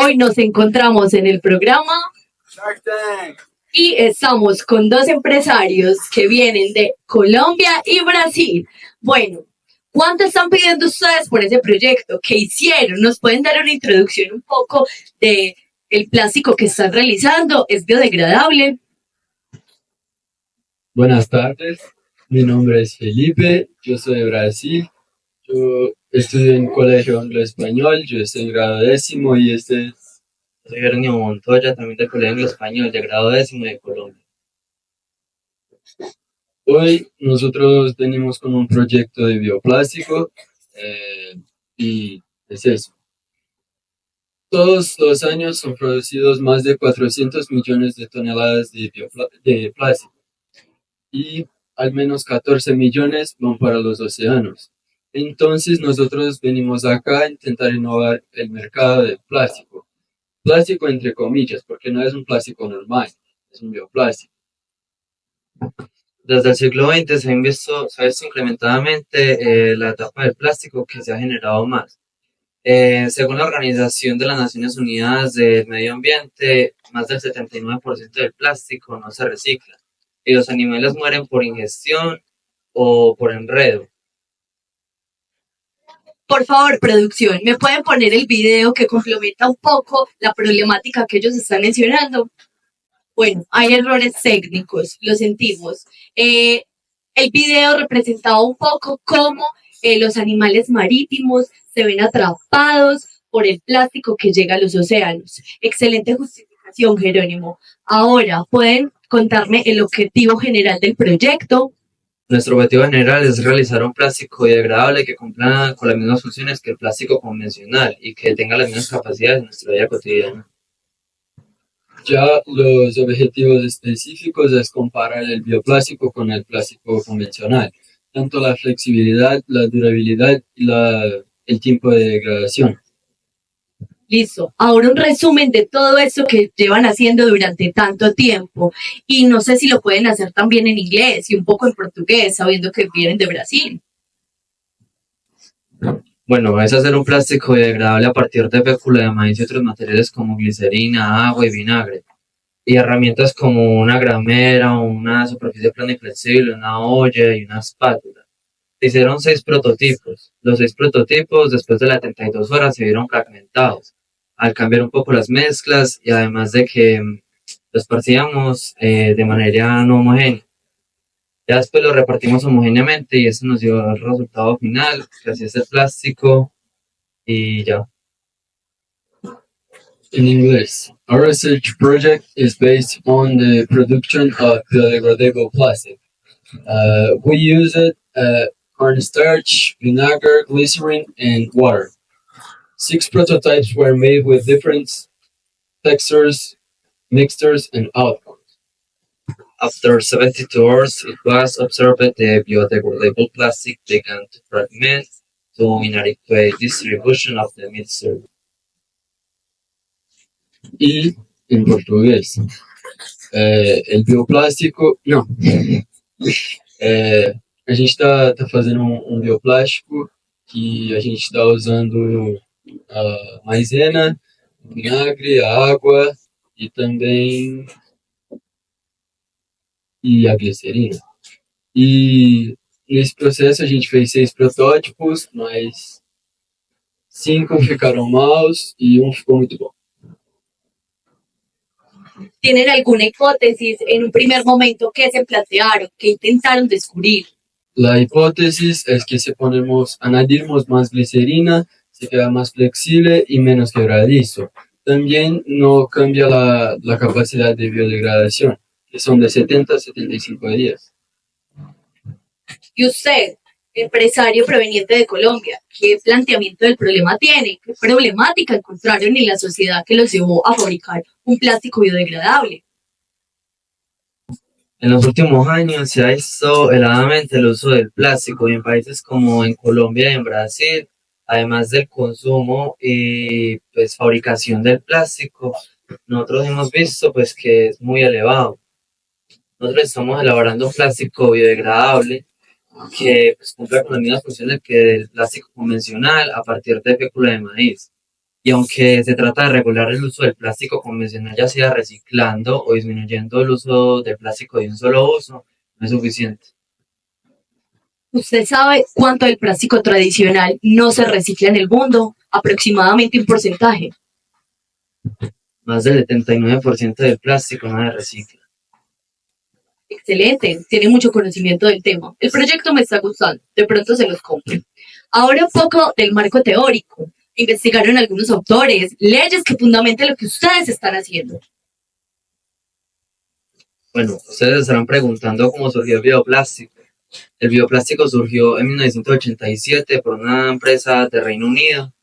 Hoy nos encontramos en el programa Shark Tank. y estamos con dos empresarios que vienen de Colombia y Brasil. Bueno, ¿cuánto están pidiendo ustedes por ese proyecto? ¿Qué hicieron? ¿Nos pueden dar una introducción un poco de el plástico que están realizando? ¿Es biodegradable? Buenas tardes, mi nombre es Felipe, yo soy de Brasil, yo estudio en Colegio Anglo-Español, yo estoy en grado décimo y Soy Jerónimo Montoya, también de Colegio Anglo-Español, de grado décimo de Colombia. hoy nosotros venimos con un proyecto de bioplástico y es eso. Todos los años son producidos más de 400 millones de toneladas de plástico y al menos 14 millones van para los océanos. Entonces nosotros venimos acá a intentar innovar el mercado del plástico. Plástico entre comillas, porque no es un plástico normal, es un bioplástico. Desde el siglo XX se ha visto incrementadamente la etapa del plástico que se ha generado más. Según la Organización de las Naciones Unidas del Medio Ambiente, más del 79% del plástico no se recicla y los animales mueren por ingestión o por enredo. Por favor, producción, ¿me pueden poner el video que complementa un poco la problemática que ellos están mencionando? Bueno, hay errores técnicos, lo sentimos. El video representaba un poco cómo los animales marítimos se ven atrapados por el plástico que llega a los océanos. Excelente justificación, Jerónimo. Ahora, ¿pueden contarme el objetivo general del proyecto? Nuestro objetivo general es realizar un plástico biodegradable que cumpla con las mismas funciones que el plástico convencional y que tenga las mismas capacidades en nuestra vida cotidiana. Ya los objetivos específicos es comparar el bioplástico con el plástico convencional, tanto la flexibilidad, la durabilidad y el tiempo de degradación. Listo. Ahora un resumen de todo eso que llevan haciendo durante tanto tiempo. Y no sé si lo pueden hacer también en inglés y un poco en portugués, sabiendo que vienen de Brasil. Bueno, es hacer un plástico biodegradable a partir de fécula de maíz y otros materiales como glicerina, agua y vinagre. Y herramientas como una gramera, una superficie plana y flexible, una olla y una espátula. Se hicieron 6 prototipos. Los 6 prototipos, después de las 72 horas, se vieron fragmentados, al cambiar un poco las mezclas y además de que los partíamos de manera no homogénea. Ya después lo repartimos homogéneamente y eso nos dio el resultado final, que así es el plástico y ya. In English, our research project is based on the production of biodegradable plastic. We use cornstarch, vinegar, glycerin, and water. 6 prototypes were made with different textures, mixtures, and outcomes. After 72 hours, it was observed that the biodegradable plastic began to fragment to inadequate distribution of the mixture. E em português, el bioplástico, não. A gente está fazendo um bioplástico que a gente está usando a maisena, o vinagre, a água e também a glicerina. E nesse processo a gente fez 6 protótipos, mas 5 ficaram maus e um ficou muito bom. ¿Tienen alguna hipótesis en un primer momento que se plantearon, que intentaron descubrir? La hipótesis es que si añadimos más glicerina, se queda más flexible y menos quebradizo. También no cambia la capacidad de biodegradación, que son de 70 a 75 días. Y usted, empresario proveniente de Colombia, ¿qué planteamiento del problema tiene? ¿Qué problemática encontraron en la sociedad que los llevó a fabricar un plástico biodegradable? En los últimos años se ha visto heladamente el uso del plástico y en países como en Colombia y en Brasil, además del consumo y pues fabricación del plástico, nosotros hemos visto pues que es muy elevado. Nosotros estamos elaborando un plástico biodegradable que pues, cumpla con las mismas funciones que el plástico convencional a partir de fécula de maíz. Y aunque se trata de regular el uso del plástico convencional, ya sea reciclando o disminuyendo el uso del plástico de un solo uso, no es suficiente. ¿Usted sabe cuánto del plástico tradicional no se recicla en el mundo? Aproximadamente un porcentaje. Más del 79% del plástico no se recicla. Excelente, tiene mucho conocimiento del tema. El proyecto me está gustando, de pronto se los compro. Ahora un poco del marco teórico. Investigaron algunos autores, leyes que fundamentan lo que ustedes están haciendo. Bueno, ustedes se estarán preguntando cómo surgió el bioplástico. El bioplástico surgió en 1987 por una empresa de Reino Unido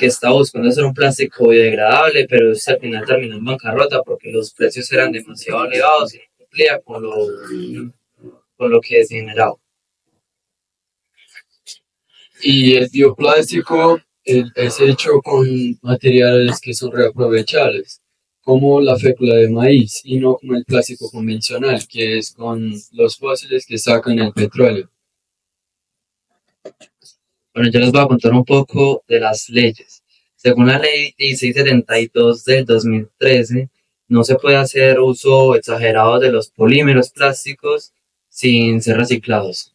que estaba buscando hacer un plástico biodegradable, pero al final terminó en bancarrota porque los precios eran demasiado elevados y no cumplía con lo que se generaba. Y el bioplástico es hecho con materiales que son reaprovechables, como la fécula de maíz, y no como el plástico convencional, que es con los fósiles que sacan el petróleo. Bueno, yo les voy a contar un poco de las leyes. Según la ley 1672 del 2013, no se puede hacer uso exagerado de los polímeros plásticos sin ser reciclados.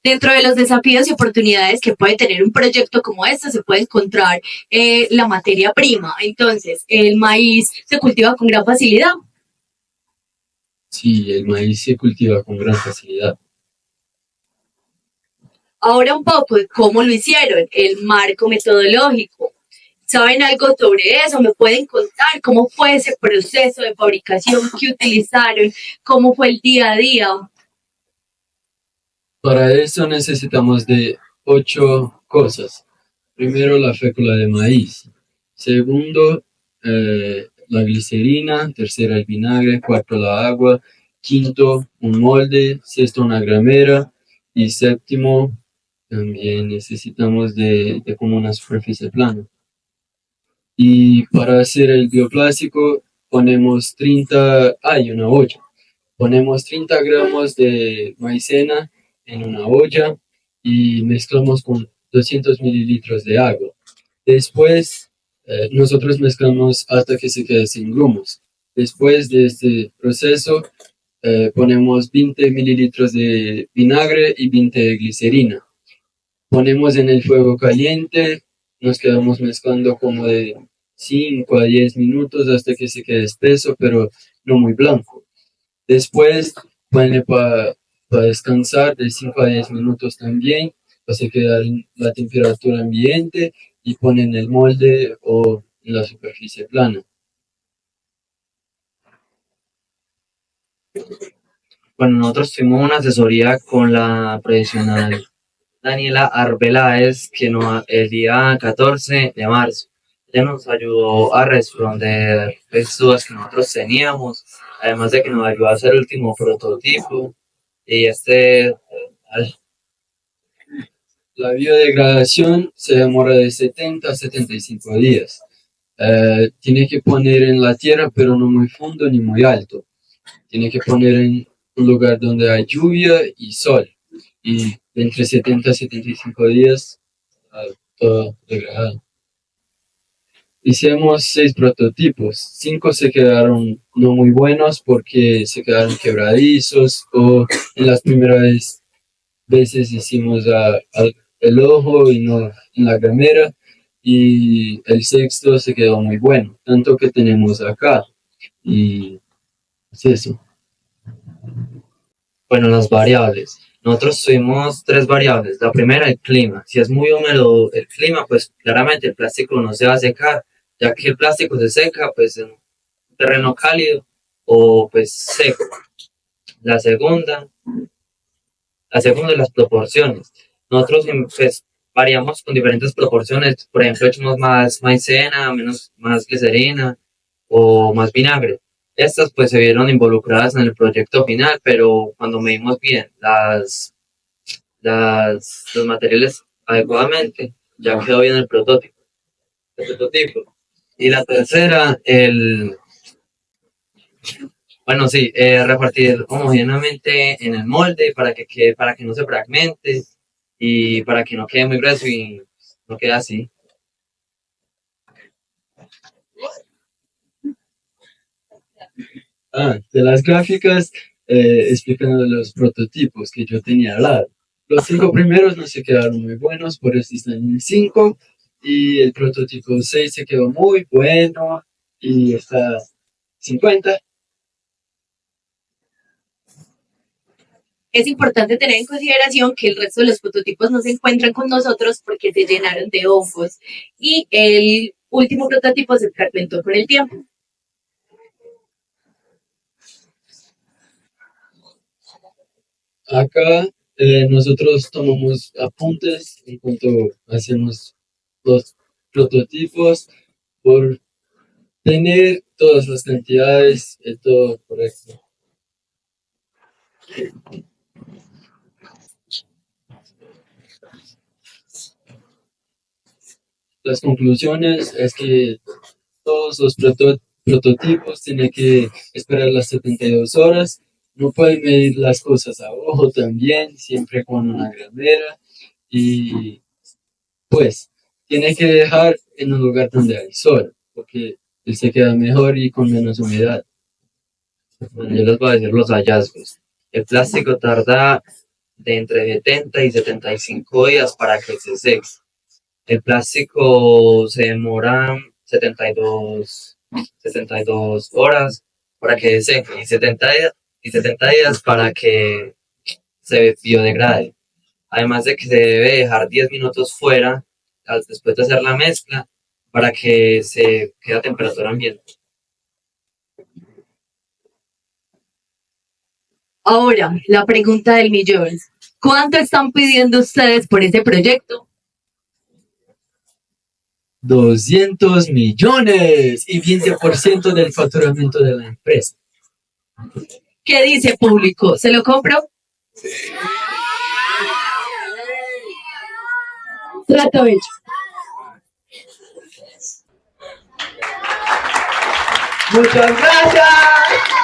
Dentro de los desafíos y oportunidades que puede tener un proyecto como este, se puede encontrar la materia prima. Entonces, el maíz se cultiva con gran facilidad. Sí, el maíz se cultiva con gran facilidad. Ahora un poco de cómo lo hicieron, el marco metodológico. ¿Saben algo sobre eso? ¿Me pueden contar cómo fue ese proceso de fabricación que utilizaron? ¿Cómo fue el día a día? Para eso necesitamos de 8 cosas. Primero, la fécula de maíz. Segundo, la glicerina. Tercera, el vinagre. Cuarto, la agua. Quinto, un molde. Sexto, una gramera. Y séptimo, también necesitamos de como una superficie plana. Y para hacer el bioplástico ponemos 30, hay una olla. Ponemos 30 gramos de maicena en una olla y mezclamos con 200 mililitros de agua. Después, nosotros mezclamos hasta que se quede sin grumos. Después de este proceso, ponemos 20 mililitros de vinagre y 20 de glicerina. Ponemos en el fuego caliente, nos quedamos mezclando como de 5 a 10 minutos hasta que se quede espeso, pero no muy blanco. Después, pone para descansar de 5 a 10 minutos también, para que quede en la temperatura ambiente y pone en el molde o en la superficie plana. Bueno, nosotros tuvimos una asesoría con la profesional Daniela Arbeláez, que el día 14 de marzo, ella nos ayudó a responder las dudas que nosotros teníamos, además de que nos ayudó a hacer el último prototipo y La biodegradación se demora de 70 a 75 días. Tiene que poner en la tierra, pero no muy fondo ni muy alto. Tiene que poner en un lugar donde hay lluvia y sol. Y entre 70 a 75 días, todo degradado. Hicimos 6 prototipos. 5 se quedaron no muy buenos porque se quedaron quebradizos o en las primeras veces hicimos el ojo y no en la gamera. Y el sexto se quedó muy bueno, tanto que tenemos acá. Y es eso. Bueno, las variables. Nosotros tuvimos 3 variables. La primera, el clima. Si es muy húmedo el clima, pues claramente el plástico no se va a secar, ya que el plástico se seca pues en un terreno cálido o pues seco. La segunda, la segunda, las proporciones. Nosotros pues variamos con diferentes proporciones. Por ejemplo, echamos más maicena, más glicerina o más vinagre. Estas pues se vieron involucradas en el proyecto final, pero cuando medimos bien los materiales adecuadamente, ya quedó bien el prototipo. Y la tercera, bueno, sí, repartir homogéneamente en el molde para que no se fragmente y para que no quede muy grueso y no quede así. De las gráficas, explicando los prototipos que yo tenía al lado. Los 5 primeros no se quedaron muy buenos, por eso están en 5. Y el prototipo 6 se quedó muy bueno y está 50. Es importante tener en consideración que el resto de los prototipos no se encuentran con nosotros porque se llenaron de hongos y el último prototipo se fragmentó con el tiempo. Acá nosotros tomamos apuntes en cuanto hacemos los prototipos por tener todas las cantidades, todo correcto. Las conclusiones es que todos los prototipos tienen que esperar las 72 horas. No pueden medir las cosas a ojo también, siempre con una gramera. Y pues, tiene que dejar en un lugar donde hay sol, porque él se queda mejor y con menos humedad. Bueno, yo les voy a decir los hallazgos. El plástico tarda de entre 70 y 75 días para que se seque. El plástico se demora 72 horas para que se seque y 70 días para que se biodegrade. Además de que se debe dejar 10 minutos fuera después de hacer la mezcla para que se quede a temperatura ambiente. Ahora, la pregunta del millón. ¿Cuánto están pidiendo ustedes por ese proyecto? 200 millones y 20% del facturamiento de la empresa. ¿Qué dice público? ¿Se lo compro? Trato hecho. Muchas gracias.